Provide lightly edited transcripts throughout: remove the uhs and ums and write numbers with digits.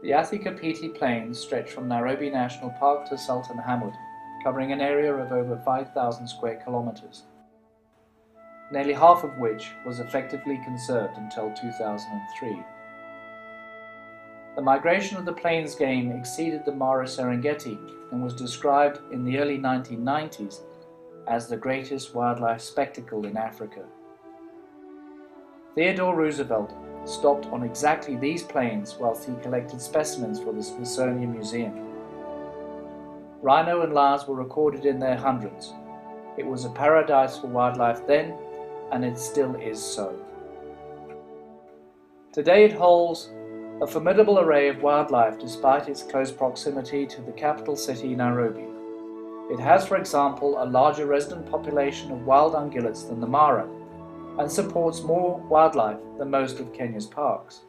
The Athi Kapiti Plains stretch from Nairobi National Park to Sultan Hamud, covering an area of over 5,000 square kilometers, nearly half of which was effectively conserved until 2003. The migration of the plains game exceeded the Mara Serengeti and was described in the early 1990s as the greatest wildlife spectacle in Africa. Theodore Roosevelt stopped on exactly these plains whilst he collected specimens for the Smithsonian Museum. Rhino and lars were recorded in their hundreds. It was a paradise for wildlife then, and it still is so. Today it holds a formidable array of wildlife despite its close proximity to the capital city, Nairobi. It has, for example, a larger resident population of wild ungulates than the Mara, and supports more wildlife than most of Kenya's parks.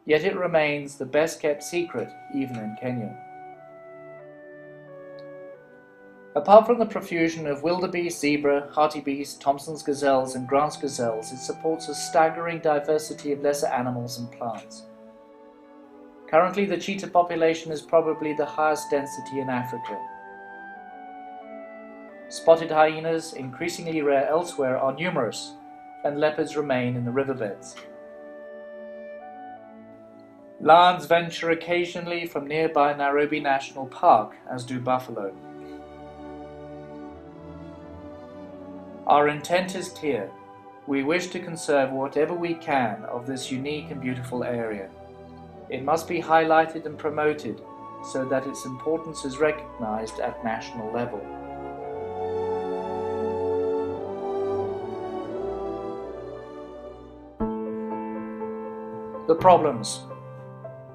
Yet it remains the best kept secret even in Kenya. Apart from the profusion of wildebeest, zebra, hartebeest, Thompson's gazelles and Grant's gazelles, it supports a staggering diversity of lesser animals and plants. Currently, the cheetah population is probably the highest density in Africa. Spotted hyenas, increasingly rare elsewhere, are numerous, and leopards remain in the riverbeds. Lions venture occasionally from nearby Nairobi National Park, as do buffalo. Our intent is clear. We wish to conserve whatever we can of this unique and beautiful area. It must be highlighted and promoted so that its importance is recognized at national level. The problems.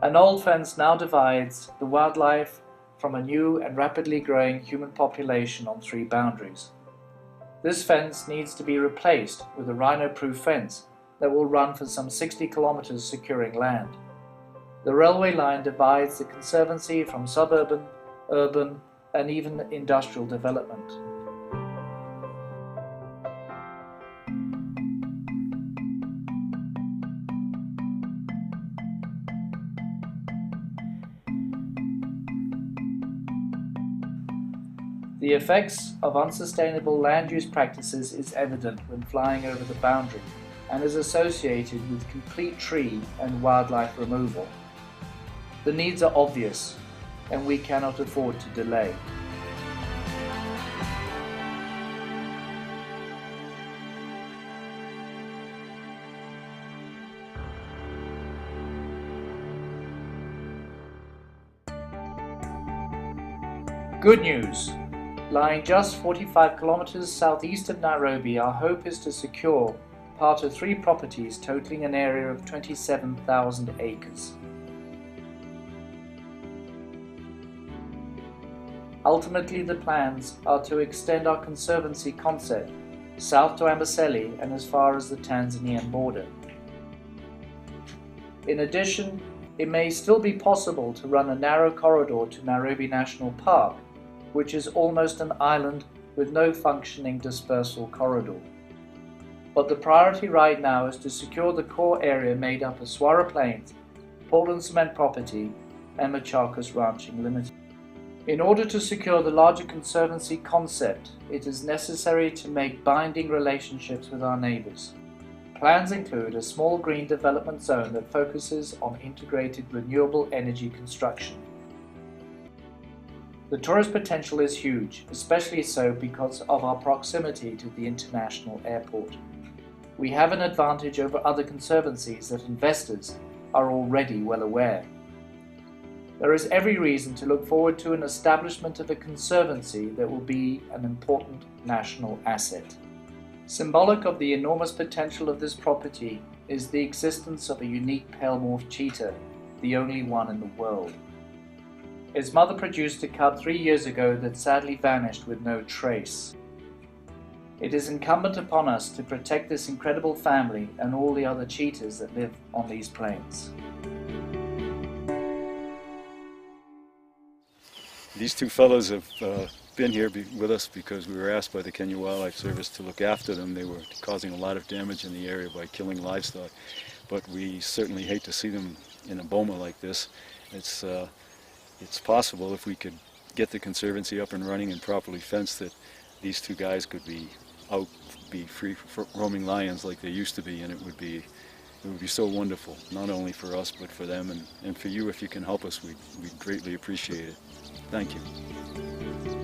An old fence now divides the wildlife from a new and rapidly growing human population on 3 boundaries. This fence needs to be replaced with a rhino-proof fence that will run for some 60 kilometers, securing land. The railway line divides the conservancy from suburban, urban, and even industrial development. The effects of unsustainable land use practices is evident when flying over the boundary and is associated with complete tree and wildlife removal. The needs are obvious, and we cannot afford to delay. Good news! Lying just 45 kilometers southeast of Nairobi, our hope is to secure part of 3 properties totaling an area of 27,000 acres. Ultimately, the plans are to extend our conservancy concept south to Amboseli and as far as the Tanzanian border. In addition, it may still be possible to run a narrow corridor to Nairobi National Park, which is almost an island with no functioning dispersal corridor. But the priority right now is to secure the core area made up of Swara Plains, Portland Cement Property, and Machakos Ranching Limited. In order to secure the larger conservancy concept, it is necessary to make binding relationships with our neighbours. Plans include a small green development zone that focuses on integrated renewable energy construction. The tourist potential is huge, especially so because of our proximity to the international airport. We have an advantage over other conservancies that investors are already well aware. There is every reason to look forward to an establishment of a conservancy that will be an important national asset. Symbolic of the enormous potential of this property is the existence of a unique pale morph cheetah, the only one in the world. Its mother produced a cub 3 years ago that sadly vanished with no trace. It is incumbent upon us to protect this incredible family and all the other cheetahs that live on these plains. These 2 fellows have been here with us because we were asked by the Kenya Wildlife Service to look after them. They were causing a lot of damage in the area by killing livestock, but we certainly hate to see them in a boma like this, It's possible if we could get the conservancy up and running and properly fenced that these two guys could be free for roaming lions like they used to be, and it would be so wonderful, not only for us but for them and for you. If you can help us, we'd greatly appreciate it. Thank you.